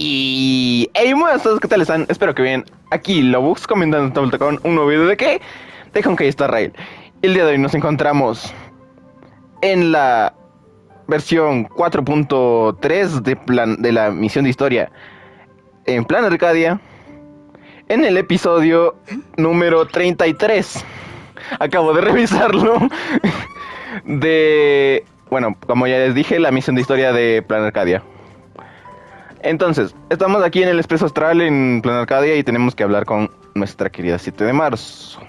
Y hey, buenas a todos, ¿qué tal están? Espero que bien. Aquí Lobux comentando con un nuevo video de ¿qué? De Honkai Star Rail. El día de hoy nos encontramos en la versión 4.3 de la misión de historia en Plan Arcadia, en el episodio número 33. Acabo de revisarlo. Bueno, como ya les dije, la misión de historia de Plan Arcadia. Entonces, estamos aquí en el Expreso Astral en Plan Arcadia y tenemos que hablar con nuestra querida 7 de marzo.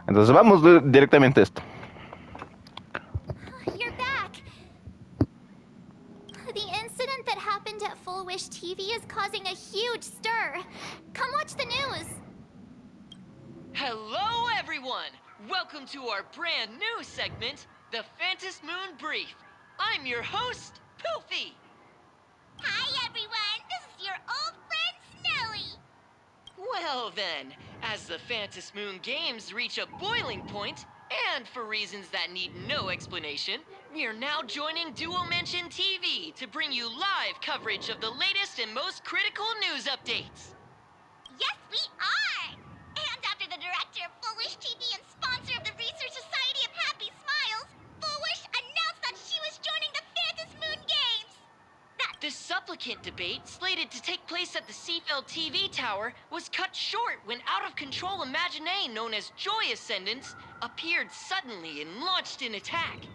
Entonces vamos directamente a esto. You're back. The incident that happened at Full Wish TV is causing a huge stir. Come watch the news. Hello, everyone! Welcome to our brand new segment, the Phantom Moon Brief. I'm your host, Poofy. Hi, everyone. This is your old friend, Snowy. Well then, as the Phantom Moon games reach a boiling point, and for reasons that need no explanation, we are now joining Duo Mention TV to bring you live coverage of the latest and most critical news updates. Yes, we are. And after the director of Full Wish TV and sponsor of the Research Society of Happy Smiles, Full Wish announced that she was joining the Phantom Moon Games. The supplicant debate, slated to take place at the Seafeld TV tower, was cut short when out-of-control Imaginee known as Joy Ascendants appeared suddenly and launched an attack.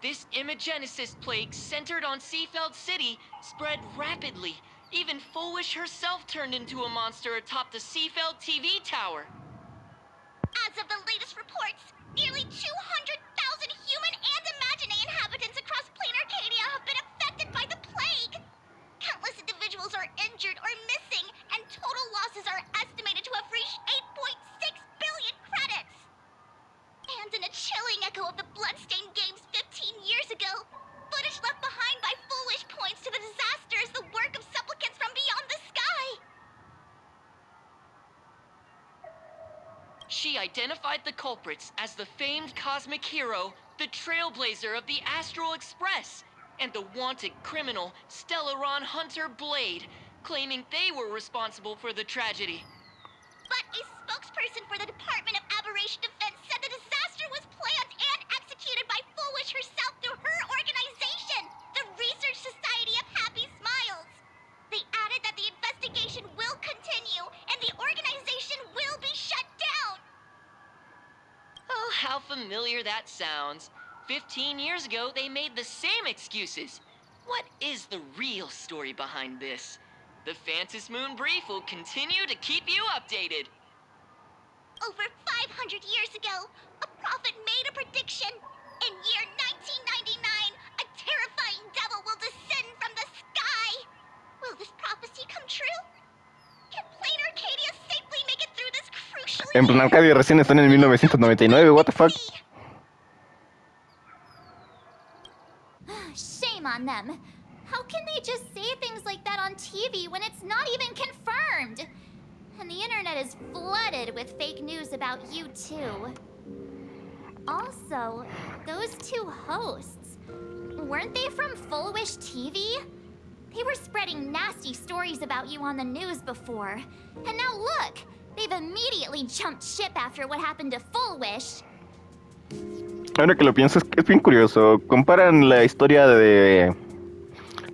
This Imagenesis plague centered on Seafeld City spread rapidly. Even Fullwish herself turned into a monster atop the Seafeld TV tower. As of the latest reports, nearly 200,000 human and Imaginee inhabitants across Plain Arcadia have been affected by the plague. Countless individuals are injured or missing, and total losses are estimated to have reached 8.6 billion credits. And in a chilling echo of the Bloodstained Games 15 years ago, footage left behind by Full Wish points to the disaster as the work of supplicants from beyond the sky. She identified the culprits as the famed cosmic hero, the trailblazer of the Astral Express, and the wanted criminal, Stellaron Hunter Blade, claiming they were responsible for the tragedy. But a spokesperson for the Department of Aberration Defense said the disaster was planned and executed by Full Wish herself through her organization, the Research Society of Happy Smiles. They added that the investigation will continue and the organization will be shut down. Oh, how familiar that sounds. 15 years ago, they made the same excuses. What is the real story behind this? The Phantom Moon Brief will continue to keep you updated. Over 500 years ago, a prophet made a prediction. In year 1999, a terrifying devil will descend from the sky. Will this prophecy come true? Can Plain Arcadia safely make it through this crucial En Plan Arcadia recién están en 1999, what the fuck. Shame on them. How can they just say things like that on TV when it's not even confirmed? And the internet is flooded with fake news about you too. Also, those two hosts, weren't they from Full Wish TV? They were spreading nasty stories about you on the news before. And now look, they've immediately jumped ship after what happened to Full Wish. Ahora que lo pienso, es bien curioso. Comparan la historia de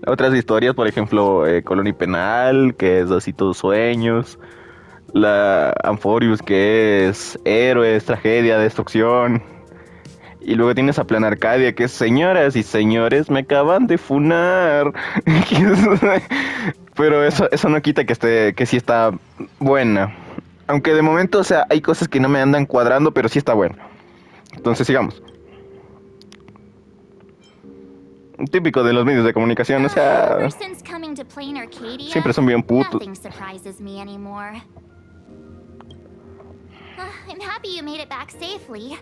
otras historias, por ejemplo, Colonia Penal, que es así todos sueños. La Amphorius, que es héroes, tragedia, destrucción. Y luego tienes a Plan Arcadia, que es señoras y señores, me acaban de funar. Pero eso no quita que sí está buena. Aunque de momento, o sea, hay cosas que no me andan cuadrando, pero sí está buena. Entonces sigamos. Típico de los medios de comunicación, o sea, Ever since coming to Plain Arcadia, siempre son bien putos. nothing surprises me anymore. I'm happy you made it back safely,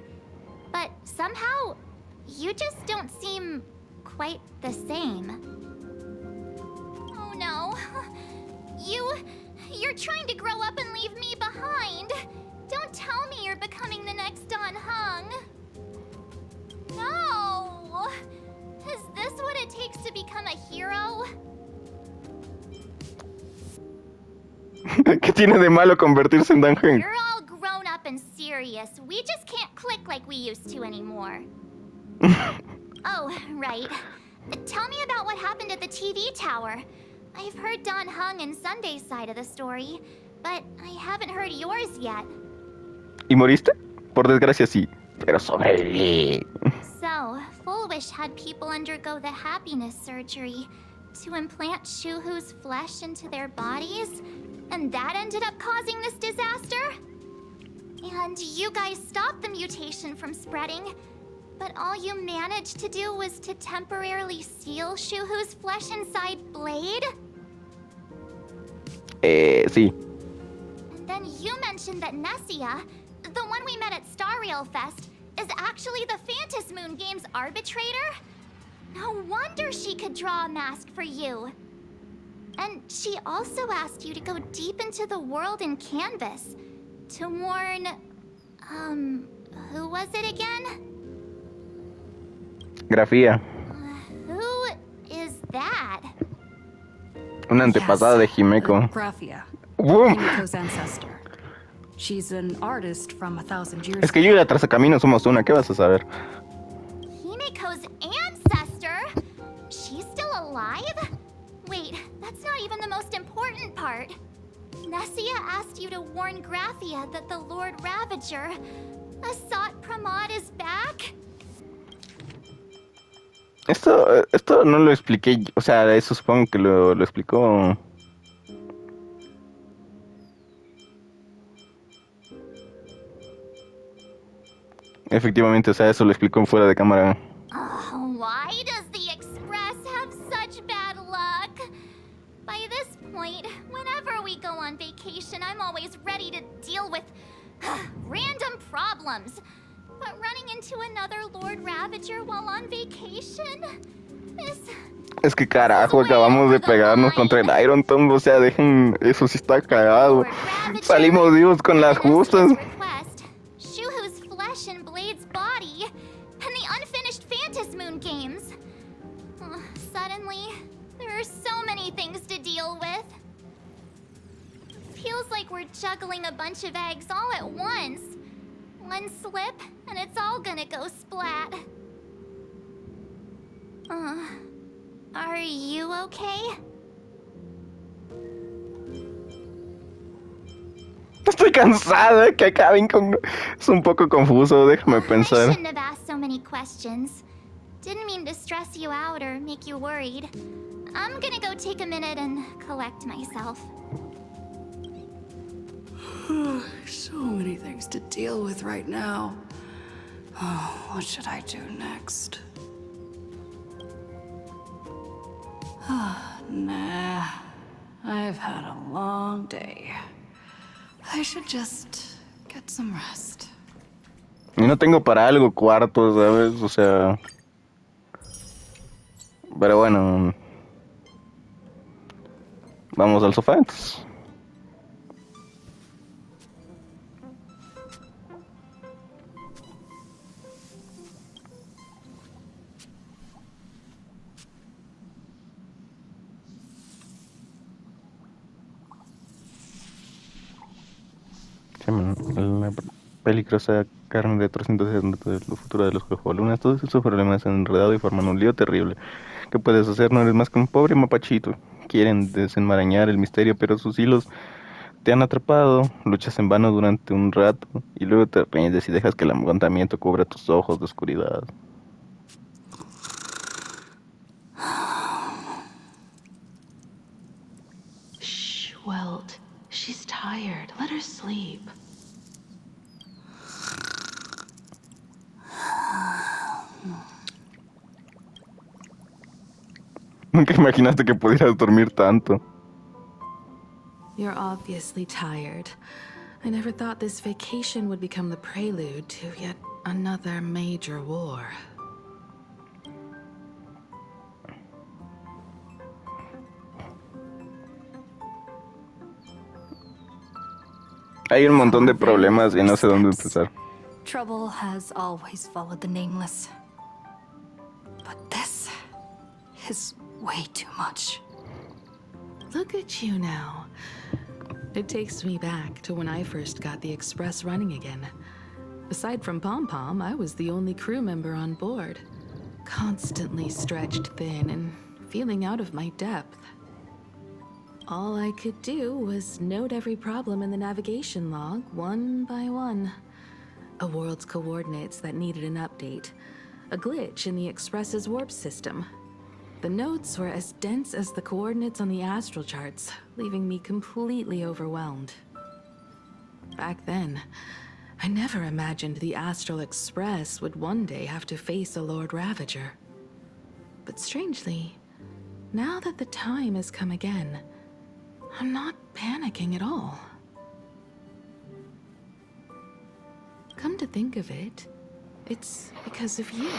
but somehow you just don't seem quite the same. Oh no. You're trying to grow up and leave me behind. Don't tell me you're becoming the next Don Hung. No. Is this what it takes to become a hero? ¿Qué tiene de malo convertirse en Dungeon? You're all grown up and serious. We just can't click like we used to anymore. Oh, right. Tell me about what happened at the TV tower. I've heard Don Hung and Sunday's side of the story, but I haven't heard yours yet. ¿Y moriste? Por desgracia sí, pero sobreviví. So, Full Wish had people undergo the happiness surgery to implant Shuhu's flesh into their bodies, and that ended up causing this disaster? And you guys stopped the mutation from spreading, but all you managed to do was to temporarily seal Shuhu's flesh inside Blade? Sí. And then you mentioned that Nessia, the one we met at Star Rail Fest, is actually the Phantas Moon Game's arbitrator? No wonder she could draw a mask for you. And she also asked you to go deep into the world in Canvas to warn... who was it again? Grafía. Who is that? Una antepasada de Himeko. Grafia, ¡Bum! Himiko's ancestor. She's an artist from 1,000 years Es que yo y la Trazacamino somos una, ¿qué vas a saber? Himiko's ancestor? She's still alive? Wait, that's not even the most important part. Nessia asked you to warn Grafia that the Lord Ravager, Asat Pramod, is back? Esto no lo expliqué, o sea, eso supongo que lo explicó. Efectivamente, o sea, eso lo explicó fuera de cámara. Oh, why does the Express have such bad luck? By this point, whenever we go on vacation, I'm always ready to deal with random problems. But running into another Lord Ravager while on vacation is... Es que carajo, acabamos de pegarnos contra el Iron Tomb, o sea, dejen, eso sí está cagado. Salimos vivos con las justas. Shuhu's flesh in Blade's body, and the unfinished Phantas Moon games. Suddenly, there are so many things to deal with. Feels like we're juggling a bunch of eggs all at once. One slip, and it's all gonna go splat. Are you okay? Estoy cansada, que acaben con... Es un poco confuso, déjame I pensar. shouldn't have asked so many questions. Didn't mean to stress you out or make you worried. I'm gonna go take a minute and collect myself. So many things to deal with right now. Oh, what should I do next? Nah, I've had a long day. I should just get some rest. Y no tengo para algo cuarto, ¿sabes? O sea... Pero bueno... Vamos al sofá, entonces. La peligrosa carne de 360 del futuro de los juegos. Todos esos problemas se han enredado y forman un lío terrible. ¿Qué puedes hacer? No eres más que un pobre mapachito. Quieren desenmarañar el misterio, pero sus hilos te han atrapado. Luchas en vano durante un rato y luego te rindes y dejas que el agotamiento cubra tus ojos de oscuridad. Shh, Welt. She's tired. Let her sleep. Nunca imaginaste que pudieras dormir tanto. You're obviously tired. I never thought this vacation would become the prelude to yet another major war. Hay un montón de problemas y no sé dónde empezar. Trouble has always followed the nameless. But this is way too much. Look at you now. It takes me back to when I first got the Express running again. Aside from Pom-Pom, I was the only crew member on board, constantly stretched thin and feeling out of my depth. All I could do was note every problem in the navigation log one by one. A world's coordinates that needed an update, a glitch in the Express's warp system. The notes were as dense as the coordinates on the astral charts, leaving me completely overwhelmed. Back then, I never imagined the Astral Express would one day have to face a Lord Ravager. But strangely, now that the time has come again, I'm not panicking at all. Come to think of it, it's because of you.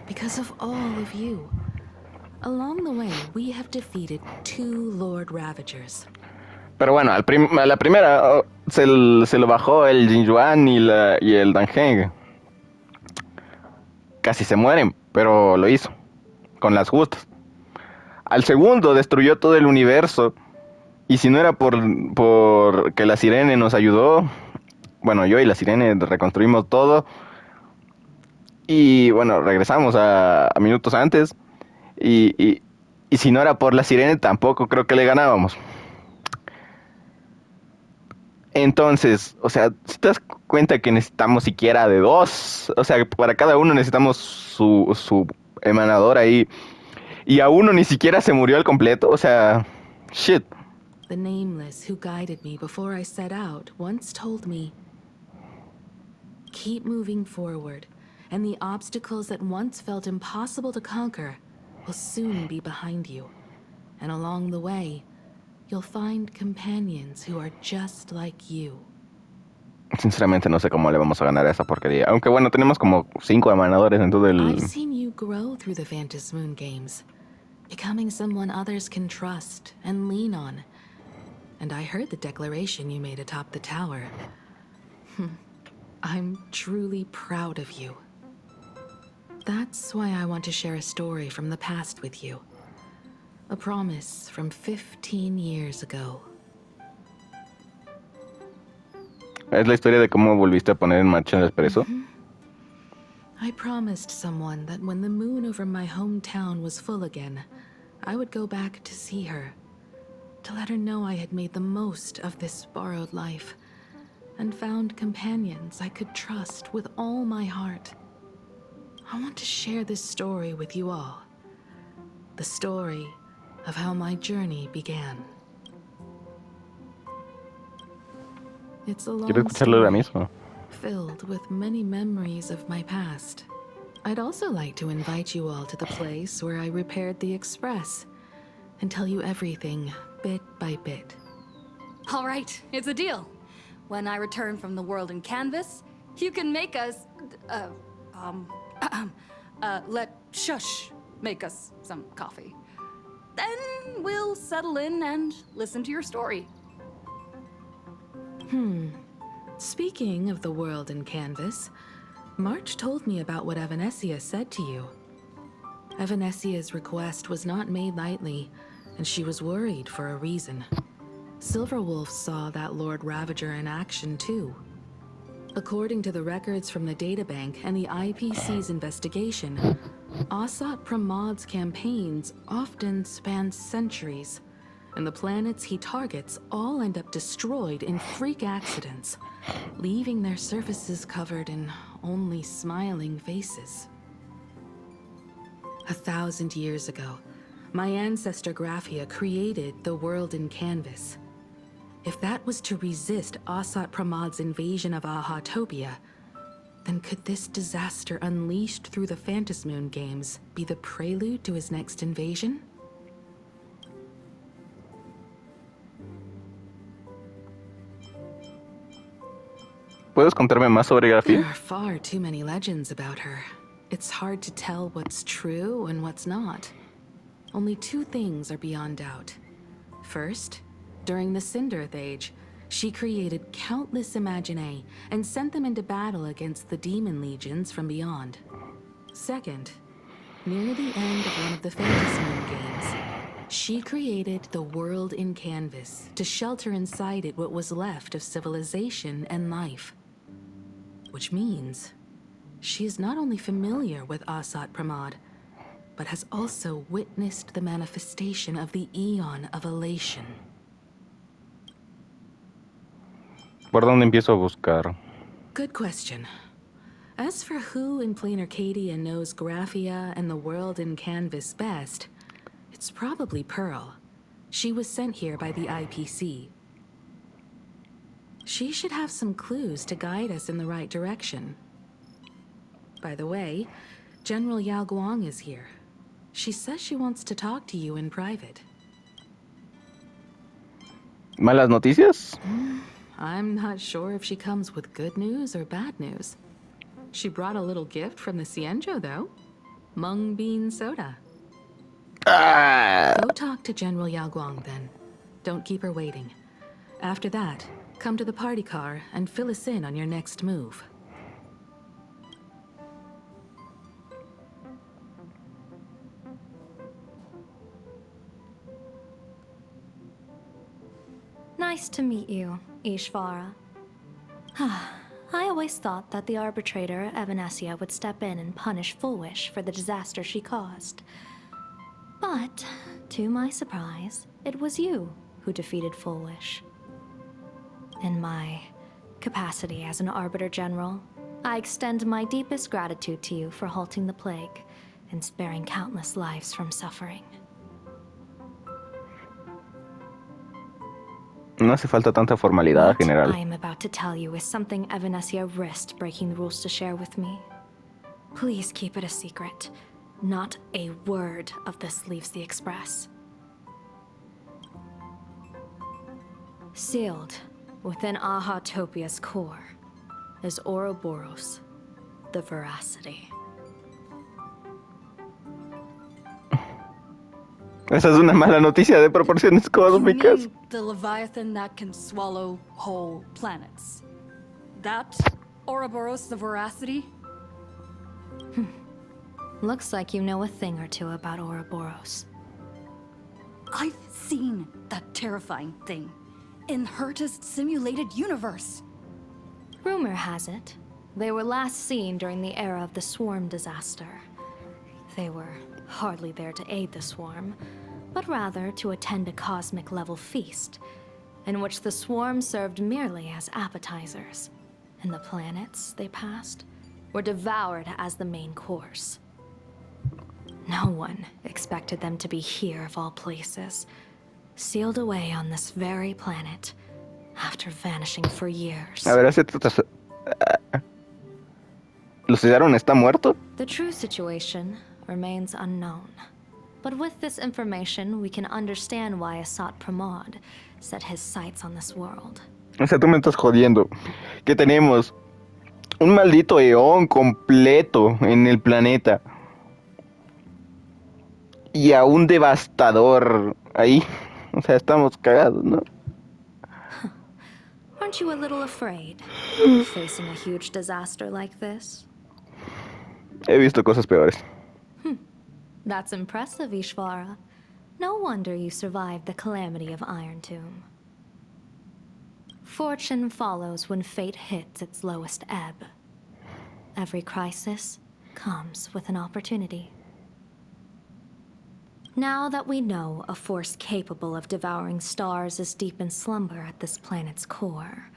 Because of all of you. Along the way, we have defeated 2 Lord Ravagers. Pero bueno, a la primera se lo bajó el Jin Yuan y el Dan Heng. Casi se mueren, pero lo hizo. Con las justas. Al segundo destruyó todo el universo. Y si no era por que la Sirene nos ayudó, bueno, yo y la Sirene reconstruimos todo. Y bueno, regresamos a minutos antes. Y si no era por la Sirene, tampoco creo que le ganábamos. Entonces, o sea, si te das cuenta que necesitamos siquiera de 2, o sea, para cada uno necesitamos su emanador ahí. Y a uno ni siquiera se murió al completo, o sea, shit. The Nameless who guided me before I set out once told me, keep moving forward, and the obstacles that once felt impossible to conquer will soon be behind you. And along the way, you'll find companions who are just like you. Sinceramente no sé cómo le vamos a ganar a esa porquería. Aunque bueno, tenemos como 5 emanadores en todo el... I've seen you grow through the Phantom Moon games, becoming someone others can trust and lean on. And I heard the declaration you made atop the tower. I'm truly proud of you. That's why I want to share a story from the past with you. A promise from 15 years ago. ¿Es la historia de cómo volviste a poner en marcha el expreso? I promised someone that when the moon over my hometown was full again, I would go back to see her, to let her know I had made the most of this borrowed life, and found companions I could trust with all my heart. I want to share this story with you all. The story of how my journey began. It's a Quiero long escucharlo ahora story, mismo. filled with many memories of my past. I'd also like to invite you all to the place where I repaired the Express and tell you everything bit by bit. All right, it's a deal. When I return from the world in canvas, you can make us, let Shush make us some coffee. Then we'll settle in and listen to your story. Speaking of the world in canvas, March told me about what Evanesia said to you. Evanesia's request was not made lightly, and she was worried for a reason. Silverwolf saw that Lord Ravager in action too. According to the records from the databank and the IPC's investigation, Asat Pramod's campaigns often span centuries, and the planets he targets all end up destroyed in freak accidents, leaving their surfaces covered in only smiling faces. 1,000 years ago, my ancestor Graphia created the world in canvas. If that was to resist Asat Pramod's invasion of Ahatopia, then could this disaster unleashed through the Phantasmoon games be the prelude to his next invasion? ¿Puedes contarme más sobre There Grafía? are far too many legends about her. It's hard to tell what's true and what's not. Only 2 things are beyond doubt. First, during the Cinderth Age, she created countless Imaginae and sent them into battle against the demon legions from beyond. Second, near the end of one of the Phantasmoon games, She created the world in canvas to shelter inside it what was left of civilization and life. Which means she is not only familiar with Asat Pramod, but has also witnessed the manifestation of the Eon of Elation. ¿Por dónde empiezo a buscar? Good question. As for who in Plain Arcadia knows Graphia and the world in canvas best, it's probably Pearl. She was sent here by the IPC. She should have some clues to guide us in the right direction. By the way, General Yao Guang is here. She says she wants to talk to you in private. ¿Malas noticias? I'm not sure if she comes with good news or bad news. She brought a little gift from the Cienjo, though. Mung bean soda. Ah. Go talk to General Yao Guang, then. Don't keep her waiting. After that, come to the party car and fill us in on your next move. Nice to meet you, Ishvara. I always thought that the arbitrator, Evanesia, would step in and punish Fullwish for the disaster she caused. But, to my surprise, it was you who defeated Fullwish. In my capacity as an Arbiter General, I extend my deepest gratitude to you for halting the plague and sparing countless lives from suffering. No hace falta tanta formalidad, What general. I am about to tell you is something Evanesia risked breaking the rules to share with me. Please keep it a secret. Not a word of this leaves the Express. Sealed within Ahatopia's core is Ouroboros, the Veracity. Esa es una mala noticia de proporciones cósmicas. You mean the Leviathan that can swallow whole planets? That Ouroboros the Veracity? Looks like you know a thing or two about Ouroboros. I've seen that terrifying thing in Herta's simulated universe. Rumor has it, they were last seen during the era of the Swarm disaster. They were hardly there to aid the Swarm, but rather to attend a cosmic-level feast, in which the Swarm served merely as appetizers, and the planets they passed were devoured as the main course. No one expected them to be here of all places, sealed away on this very planet, after vanishing for years. A ver, ¿Lucidaron está muerto? The true situation remains unknown. But with this information, we can understand why Asat Pramod set his sights on this world. O sea, tú me estás jodiendo. Que tenemos un maldito eón completo en el planeta. Y a un devastador ahí. O sea, estamos cagados, ¿no? Aren't you a little afraid, facing a huge disaster like this? He visto cosas peores. That's impressive, Ishvara. No wonder you survived the calamity of Iron Tomb. Fortune follows when fate hits its lowest ebb. Every crisis comes with an opportunity. Now that we know a force capable of devouring stars is deep in slumber at this planet's core,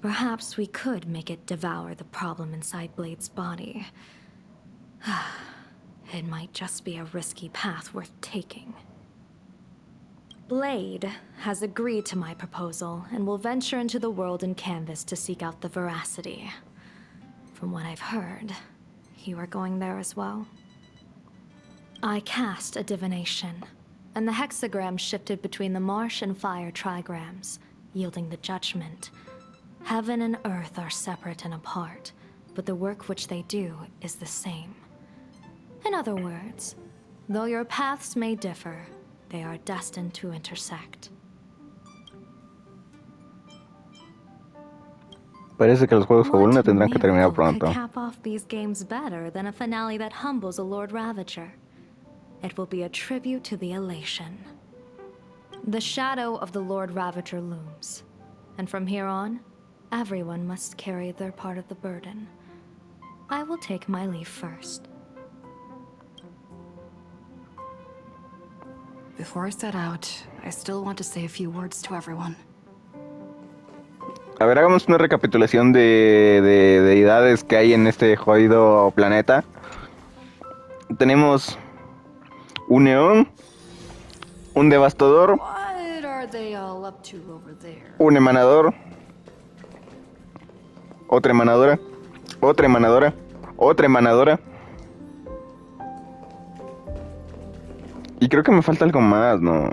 perhaps we could make it devour the problem inside Blade's body. It might just be a risky path worth taking. Blade has agreed to my proposal and will venture into the world in canvas to seek out the Veracity. From what I've heard, you are going there as well. I cast a divination, and the hexagram shifted between the marsh and fire trigrams, yielding the judgment. Heaven and earth are separate and apart, but the work which they do is the same. In other words, though your paths may differ, they are destined to intersect. Parece que los juegos Fogulna tendrán que terminar What miracle pronto. could cap off these games better than a finale that humbles a Lord Ravager? it will be a tribute to the elation. The shadow of the Lord Ravager looms, and from here on, everyone must carry their part of the burden. I will take my leave first. Before I set out, I still want to say a few words to everyone. A ver, hagamos una recapitulación de deidades que hay en este jodido planeta. Tenemos un neón, un devastador, What are they all up to over there? un emanador, otra emanadora, otra emanadora, otra emanadora. Y creo que me falta algo más, ¿no?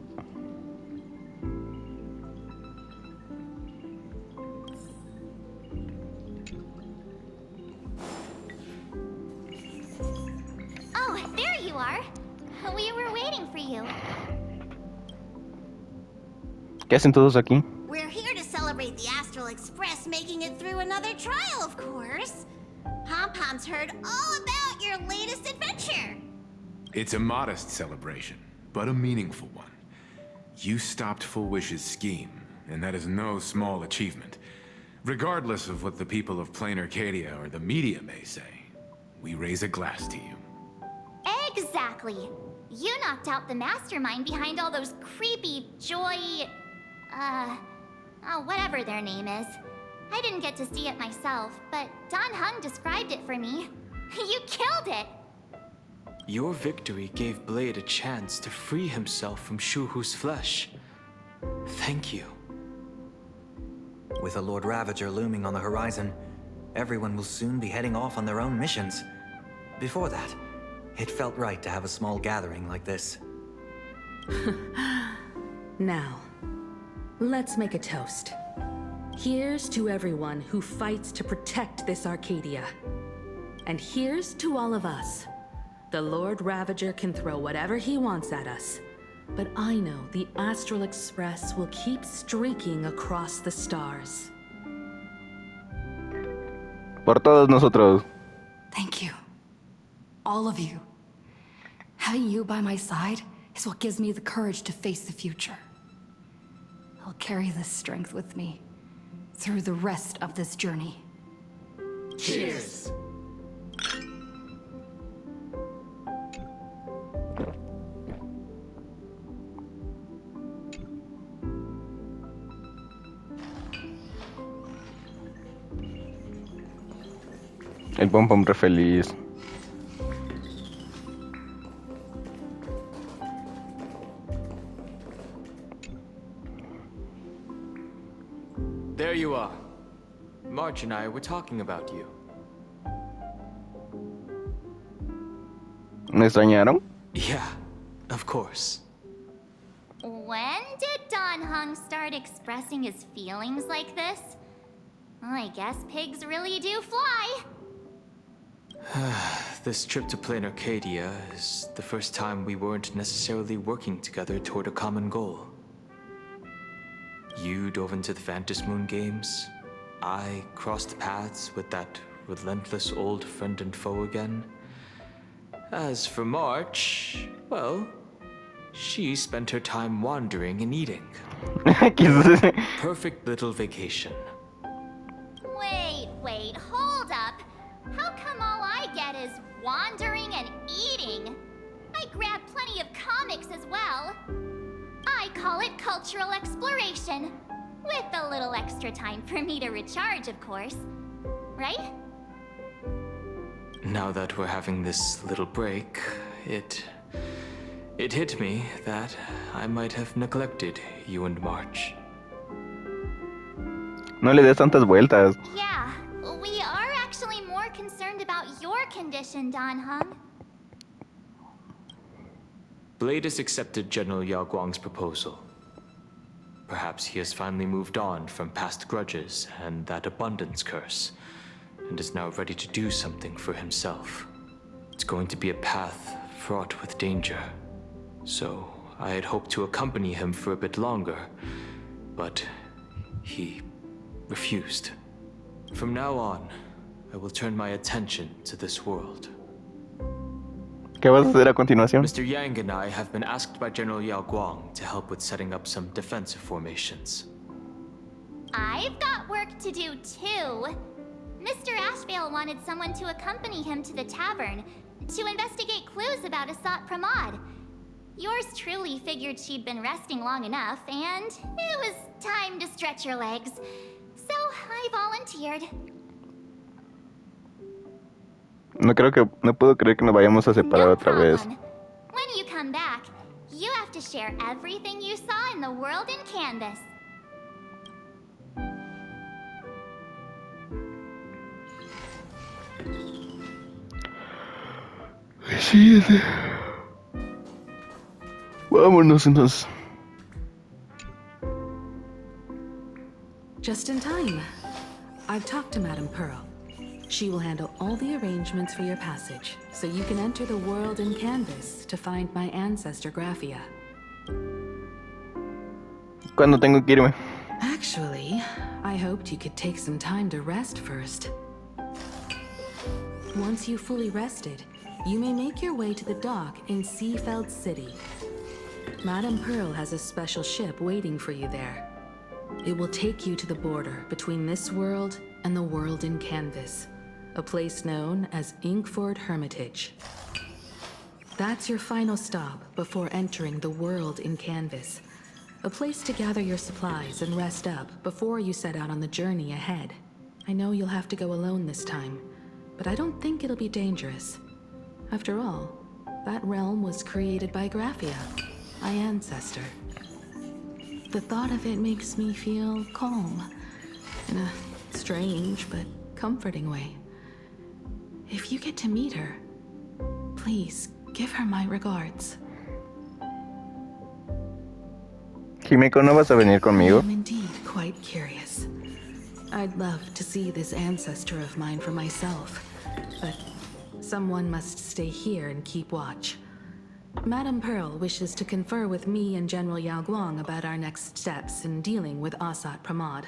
Oh, there you are. We were waiting for you. ¿Qué hacen todos aquí? We're here to celebrate the Astral Express making it through another trial, of course. Pom-Pom's heard all about your latest adventure. It's a modest celebration, but a meaningful one. You stopped Full Wish's scheme, and that is no small achievement. Regardless of what the people of Plain Arcadia or the media may say, we raise a glass to you. Exactly. You knocked out the mastermind behind all those creepy whatever their name is. I didn't get to see it myself, but Don Hung described it for me. You killed it! Your victory gave Blade a chance to free himself from Shuhu's flesh. Thank you. With a Lord Ravager looming on the horizon, everyone will soon be heading off on their own missions. Before that, it felt right to have a small gathering like this. Now, let's make a toast. Here's to everyone who fights to protect this Arcadia. And here's to all of us. The Lord Ravager can throw whatever he wants at us. But I know the Astral Express will keep streaking across the stars. Por todos nosotros. Thank you. All of you. Having you by my side is what gives me the courage to face the future. I'll carry this strength with me through the rest of this journey. Cheers! El Pom-Pom re feliz. There you are. March and I were talking about you. ¿Me extrañaron? Yeah, of course. When did Don Hung start expressing his feelings like this? Well, I guess pigs really do fly. This trip to Plain Arcadia is the first time we weren't necessarily working together toward a common goal. You dove into the Vantis Moon games. I crossed paths with that relentless old friend and foe again. As for March, well, she spent her time wandering and eating. Perfect little vacation. Wait, hold up. How come all I get is wandering and eating? I grab plenty of comics as well. I call it cultural exploration. With a little extra time for me to recharge, of course. Right? Now that we're having this little break, it hit me that I might have neglected you and March. No le des tantas vueltas. Yeah, we are actually more concerned about your condition, Don Hung. Blade has accepted General Yao Guang's proposal. Perhaps he has finally moved on from past grudges and that abundance curse, and is now ready to do something for himself. It's going to be a path fraught with danger. So I had hoped to accompany him for a bit longer, but he refused. From now on, I will turn my attention to this world. ¿Qué vas a hacer a continuación? Mr. Yang and I have been asked by General Yao Guang to help with setting up some defensive formations. I've got work to do too. Mr. Ashvale wanted someone to accompany him to the tavern to investigate clues about Asat Pramod. Yours truly figured she'd been resting long enough, and it was time to stretch her legs. So I volunteered. No puedo creer que nos vayamos a separar No otra vez. problem. When you come back, you have to share everything you saw in the world in Canvas. Sí, vámonos entonces. Just in time. I've talked to Madame Pearl. She will handle all the arrangements for your passage, so you can enter the world in Canvas to find my ancestor Graphia. ¿Cuándo tengo que irme? Actually, I hoped you could take some time to rest first. Once you've fully rested, you may make your way to the dock in Seafeld City. Madame Pearl has a special ship waiting for you there. It will take you to the border between this world and the world in Canvas, a place known as Inkford Hermitage. That's your final stop before entering the world in Canvas, a place to gather your supplies and rest up before you set out on the journey ahead. I know you'll have to go alone this time, but I don't think it'll be dangerous. After all, that realm was created by Graphia, my ancestor. The thought of it makes me feel calm, in a strange but comforting way. If you get to meet her, please give her my regards. Himeko, ¿no vas a venir conmigo? I'm indeed quite curious. I'd love to see this ancestor of mine for myself, but someone must stay here and keep watch. Madame Pearl wishes to confer with me and General Yao Guang about our next steps in dealing with Asat Pramod.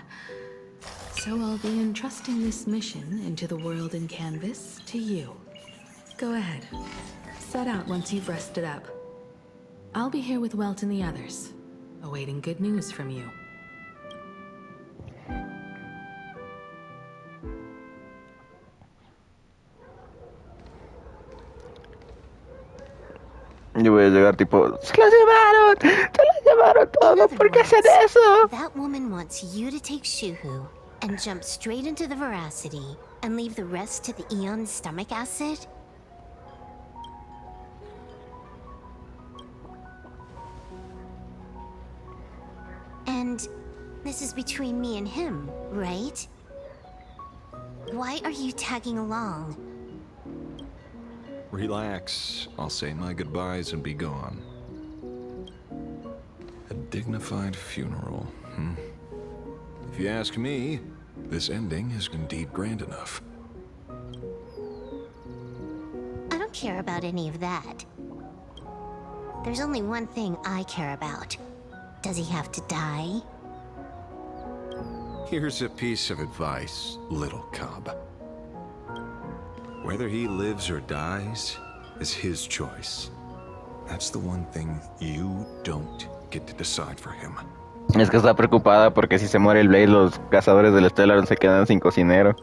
So I'll be entrusting this mission into the world in Canvas to you. Go ahead. Set out once you've rested up. I'll be here with Welt and the others, awaiting good news from you. Yo voy a llegar tipo, ¡se lo llevaron todo! ¿Por qué hacen eso? That woman wants you to take Shuhu and jump straight into the Veracity and leave the rest to the Eon's stomach acid? And this is between me and him, right? Why are you tagging along? Relax. I'll say my goodbyes and be gone. A dignified funeral, If you ask me, this ending is indeed grand enough. I don't care about any of that. There's only one thing I care about. Does he have to die? Here's a piece of advice, little cub. Whether he lives or dies is his choice. That's the one thing you don't get to decide for him. Es que está preocupada porque si se muere el Blade, los cazadores del Stellar se quedan sin cocinero.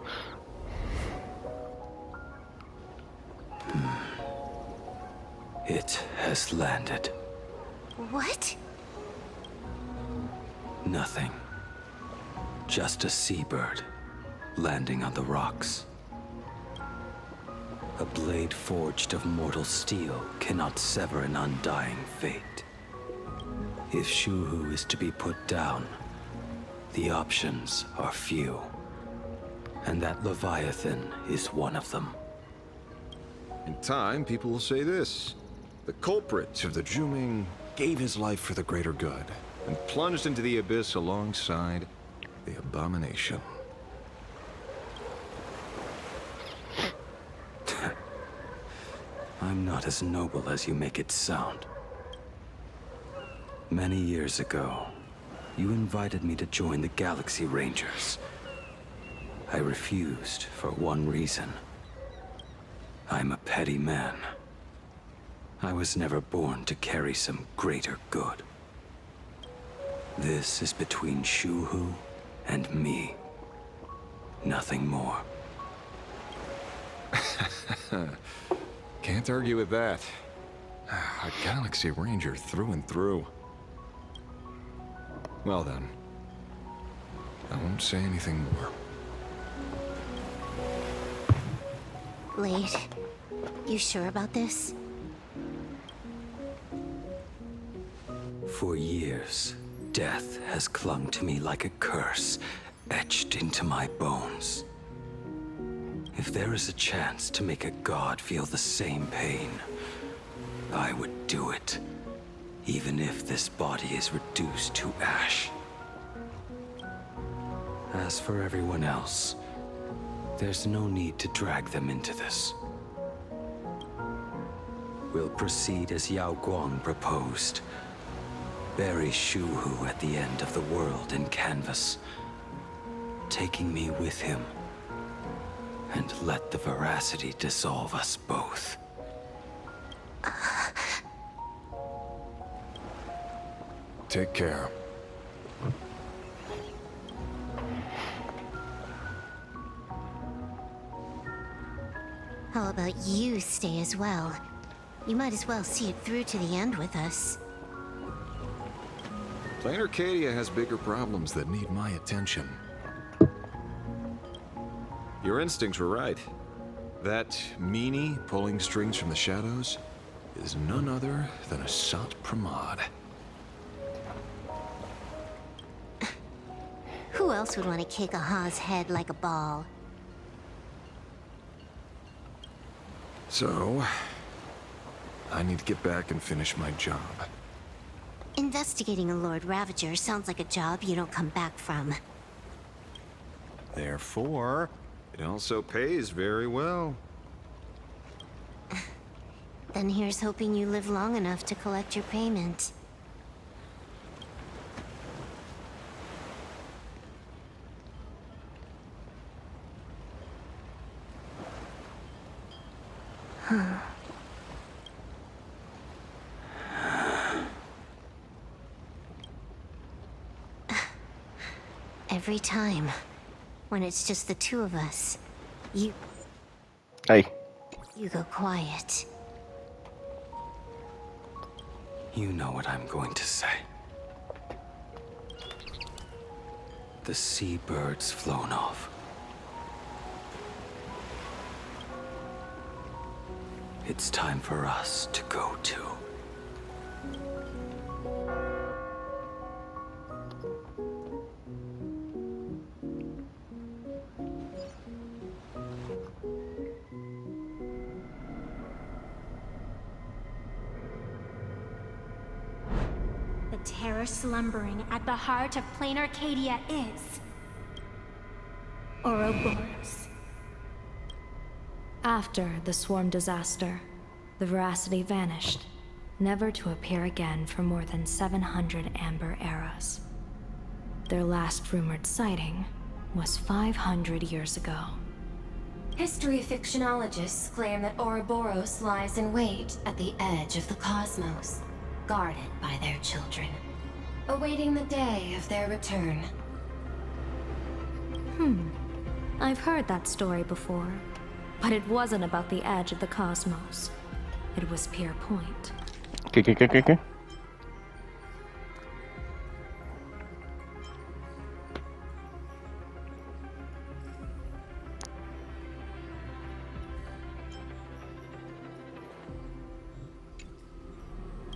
It has landed. What? Nothing. Just a seabird landing on the rocks. A blade forged of mortal steel cannot sever an undying fate. If Shuhu is to be put down, the options are few. And that Leviathan is one of them. In time, people will say this. The culprit of the Juming gave his life for the greater good and plunged into the abyss alongside the abomination. I'm not as noble as you make it sound. Many years ago, you invited me to join the Galaxy Rangers. I refused for one reason. I'm a petty man. I was never born to carry some greater good. This is between Shuhu and me. Nothing more. Can't argue with that. A Galaxy Ranger through and through. Well then, I won't say anything more. Blade, you sure about this? For years, death has clung to me like a curse, etched into my bones. If there is a chance to make a god feel the same pain, I would do it, even if this body is reduced to ash. As for everyone else, there's no need to drag them into this. We'll proceed as Yao Guang proposed. Bury Shuhu at the end of the world in canvas, taking me with him, and let the veracity dissolve us both. Take care. How about you stay as well? You might as well see it through to the end with us. Plain Arcadia has bigger problems that need my attention. Your instincts were right. That meanie pulling strings from the shadows is none other than a Sat Pramod. Who else would want to kick a Ha's head like a ball? So, I need to get back and finish my job. Investigating a Lord Ravager sounds like a job you don't come back from. Therefore, it also pays very well. Then here's hoping you live long enough to collect your payment. Every time, when it's just the two of us, you go quiet. You know what I'm going to say. The seabird's flown off. It's time for us to go too. The terror slumbering at the heart of plain Arcadia is... Ouroboros. After the swarm disaster, the veracity vanished, never to appear again for more than 700 amber eras. Their last rumored sighting was 500 years ago. History fictionologists claim that Ouroboros lies in wait at the edge of the cosmos, guarded by their children, awaiting the day of their return. I've heard that story before, but it wasn't about the edge of the cosmos. It was Pier Point. Okay.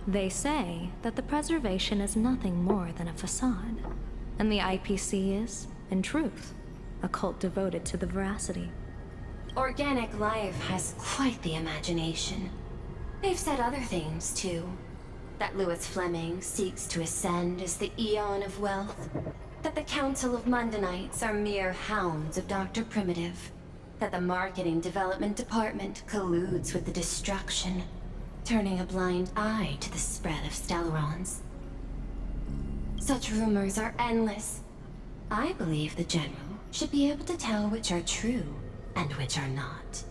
They say that the preservation is nothing more than a facade, and the IPC is, in truth, a cult devoted to the veracity. Organic life has quite the imagination. They've said other things, too. That Louis Fleming seeks to ascend as the Eon of Wealth. That the Council of Mundanites are mere hounds of Dr. Primitive. That the Marketing Development Department colludes with the destruction, turning a blind eye to the spread of Stellarons. Such rumors are endless. I believe the General should be able to tell which are true and which are not.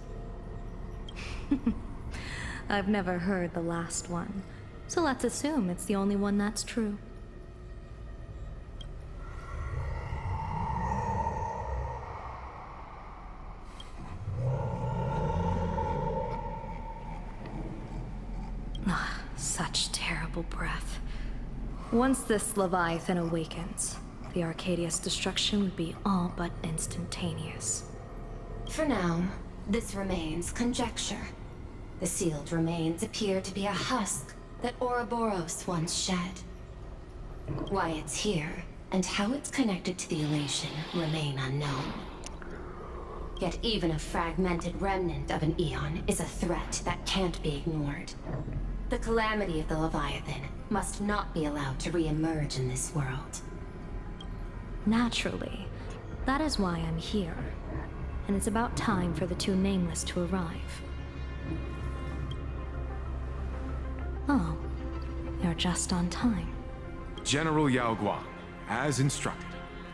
I've never heard the last one, so let's assume it's the only one that's true. Ah, such terrible breath. Once this Leviathan awakens, the Arcadia's destruction would be all but instantaneous. For now, this remains conjecture. The sealed remains appear to be a husk that Ouroboros once shed. Why it's here, and how it's connected to the elation, remain unknown. Yet even a fragmented remnant of an Eon is a threat that can't be ignored. The calamity of the Leviathan must not be allowed to re-emerge in this world. Naturally. That is why I'm here. And it's about time for the two Nameless to arrive. Oh, you're just on time. General Yao Guang, as instructed,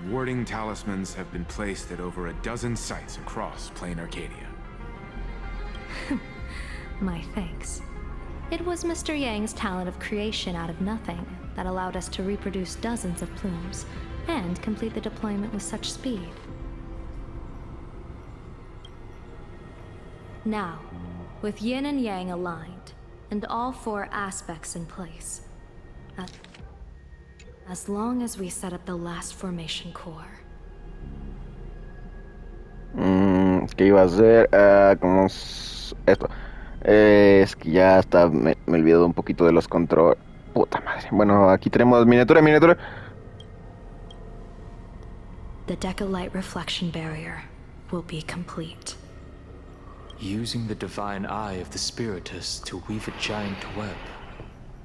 warding talismans have been placed at over a dozen sites across Plain Arcadia. My thanks. It was Mr. Yang's talent of creation out of nothing that allowed us to reproduce dozens of plumes and complete the deployment with such speed. Now, with Yin and Yang aligned, and all four aspects in place, as long as we set up the last formation core. ¿Qué iba a hacer? Como esto. Es que ya hasta me he olvidado un poquito de los controles. Puta madre. Bueno, aquí tenemos miniatura. The Decalight reflection barrier will be complete. Using the divine eye of the Spiritus to weave a giant web,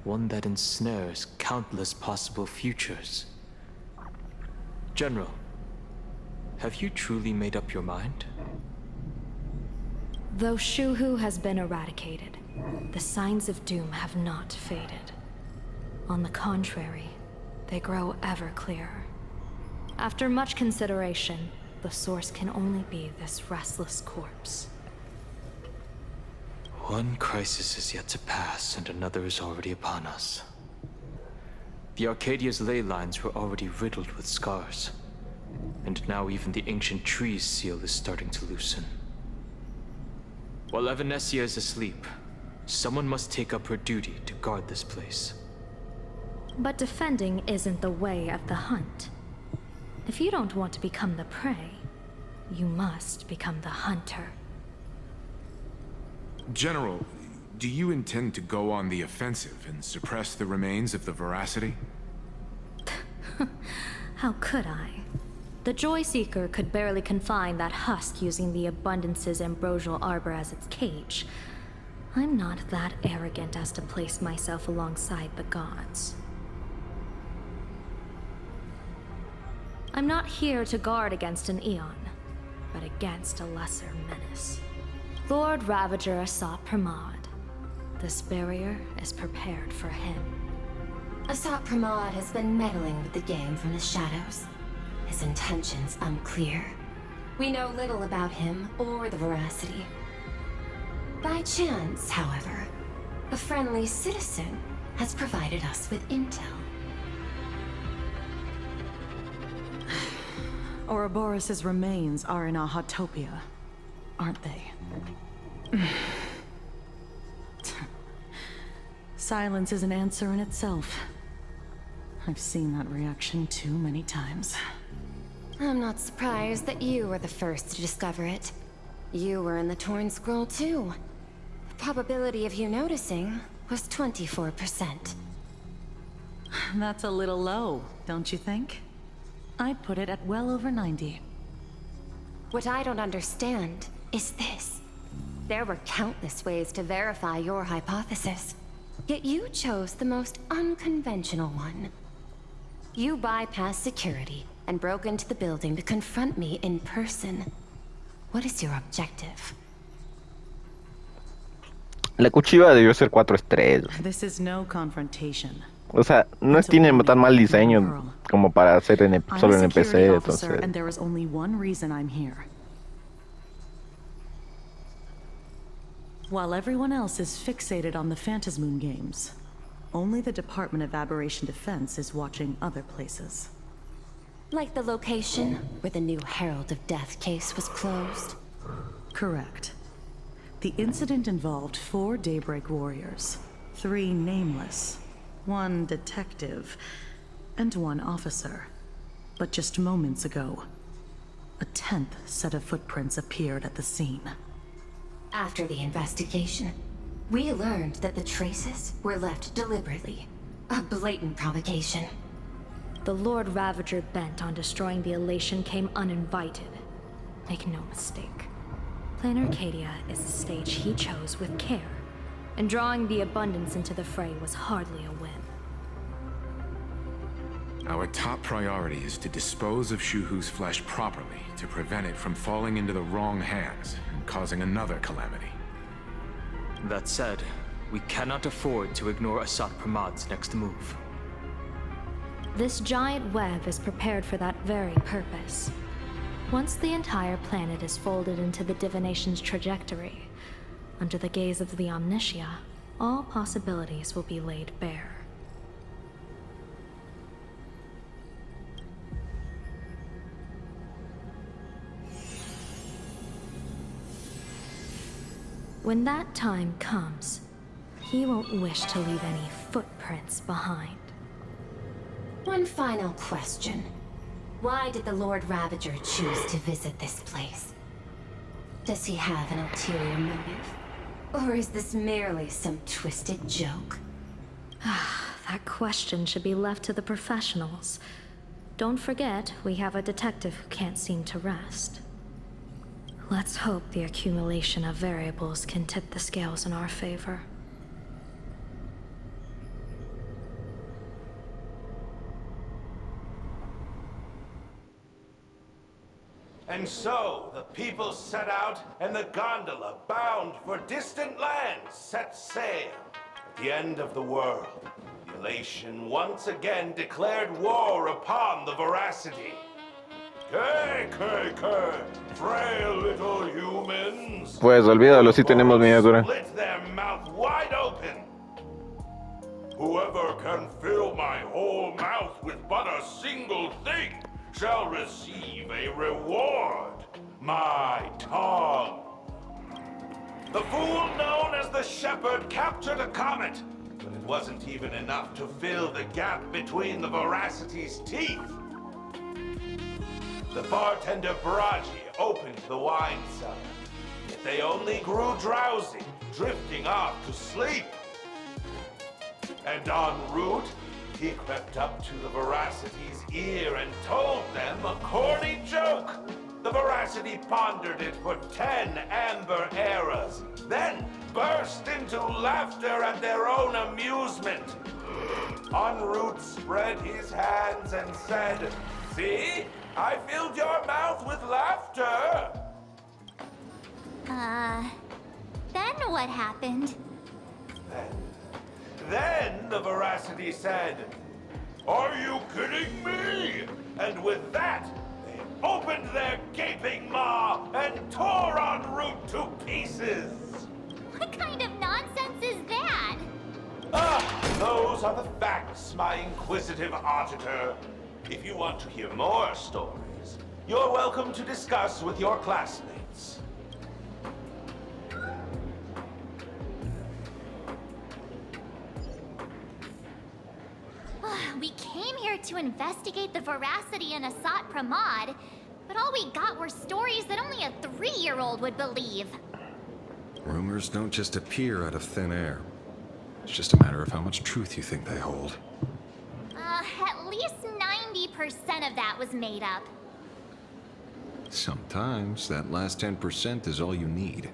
one that ensnares countless possible futures. General, have you truly made up your mind? Though Shuhu has been eradicated, the signs of doom have not faded. On the contrary, they grow ever clearer. After much consideration, the source can only be this restless corpse. One crisis is yet to pass, and another is already upon us. The Arcadia's ley lines were already riddled with scars, and now even the ancient tree's seal is starting to loosen. While Evanesia is asleep, someone must take up her duty to guard this place. But defending isn't the way of the hunt. If you don't want to become the prey, you must become the hunter. General, do you intend to go on the offensive and suppress the remains of the Veracity? How could I? The Joy Seeker could barely confine that husk using the Abundance's ambrosial arbor as its cage. I'm not that arrogant as to place myself alongside the gods. I'm not here to guard against an Eon, but against a lesser menace. Lord Ravager Asat Pramod. This barrier is prepared for him. Asat Pramod has been meddling with the game from the shadows. His intentions unclear. We know little about him or the Veracity. By chance, however, a friendly citizen has provided us with intel. Ouroboros' remains are in Ahotopia, aren't they? Silence is an answer in itself. I've seen that reaction too many times. I'm not surprised that you were the first to discover it. You were in the Torn Scroll too. The probability of you noticing was 24%. That's a little low, don't you think? I'd put it at well over 90. What I don't understand is this. There were countless ways to verify your hypothesis, yet you chose the most unconventional one. You bypassed security and broke into the building to confront me in person. What is your objective? La cuchilla debió ser 4 estrellas. This is no confrontation. O sea, no tiene tan mal diseño como para hacer solo en NPC, entonces. And there is only one reason I'm here. While everyone else is fixated on the Phantasmoon games, only the Department of Aberration Defense is watching other places. Like the location where the new Herald of Death case was closed? Correct. The incident involved 4 Daybreak warriors, 3 nameless, 1 detective, and 1 officer. But just moments ago, a 10th set of footprints appeared at the scene. After the investigation, we learned that the traces were left deliberately. A blatant provocation. The Lord Ravager bent on destroying the Elation came uninvited. Make no mistake. Planar Arcadia is a stage he chose with care, and drawing the Abundance into the fray was hardly a whim. Our top priority is to dispose of Shuhu's flesh properly to prevent it from falling into the wrong hands and causing another calamity. That said, we cannot afford to ignore Asat Pramad's next move. This giant web is prepared for that very purpose. Once the entire planet is folded into the divination's trajectory, under the gaze of the Omnitia, all possibilities will be laid bare. When that time comes, he won't wish to leave any footprints behind. One final question. Why did the Lord Ravager choose to visit this place? Does he have an ulterior motive? Or is this merely some twisted joke? That question should be left to the professionals. Don't forget, we have a detective who can't seem to rest. Let's hope the accumulation of variables can tip the scales in our favor. And so, the people set out, and the gondola, bound for distant lands, set sail. At the end of the world, the Elation once again declared war upon the Veracity. ¿Qué? Frail little humans. Pues olvídalo, sí tenemos miniatura. Split their mouth wide open. Whoever can fill my whole mouth with but a single thing shall receive a reward. My tongue. The fool known as the Shepherd captured a comet, but it wasn't even enough to fill the gap between the Veracity's teeth. The bartender Baraji opened the wine cellar, yet they only grew drowsy, drifting off to sleep. And en route, he crept up to the Veracity's ear and told them a corny joke. The Veracity pondered it for 10 amber eras, then burst into laughter at their own amusement. En route spread his hands and said, "See? I filled your mouth with laughter." Then what happened? Then the Veracity said, "Are you kidding me?" And with that, they opened their gaping maw and tore en route to pieces. What kind of nonsense is that? Those are the facts, my inquisitive auditor. If you want to hear more stories, you're welcome to discuss with your classmates. We came here to investigate the Veracity and Asat Pramod, but all we got were stories that only a 3-year-old would believe. Rumors don't just appear out of thin air. It's just a matter of how much truth you think they hold. At least 90% of that was made up. Sometimes that last 10% is all you need.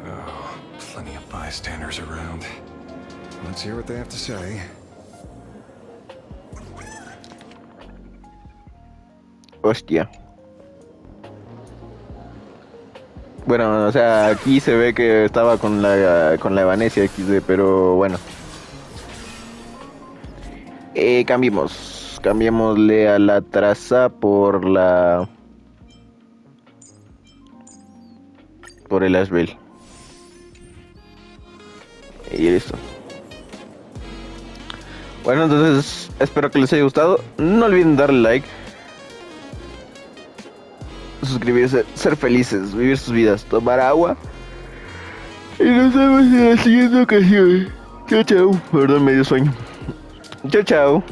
Oh, plenty of bystanders around. Let's hear what they have to say. Hostia. Bueno, o sea, aquí se ve que estaba con la Evanesia XD, pero bueno. Cambiémosle a la traza por el Asheville. Y listo. Bueno, entonces espero que les haya gustado. No olviden darle like, suscribirse, ser felices, vivir sus vidas, tomar agua. Y nos vemos en la siguiente ocasión. Chao, chao. Perdón, medio sueño. Chao, chao.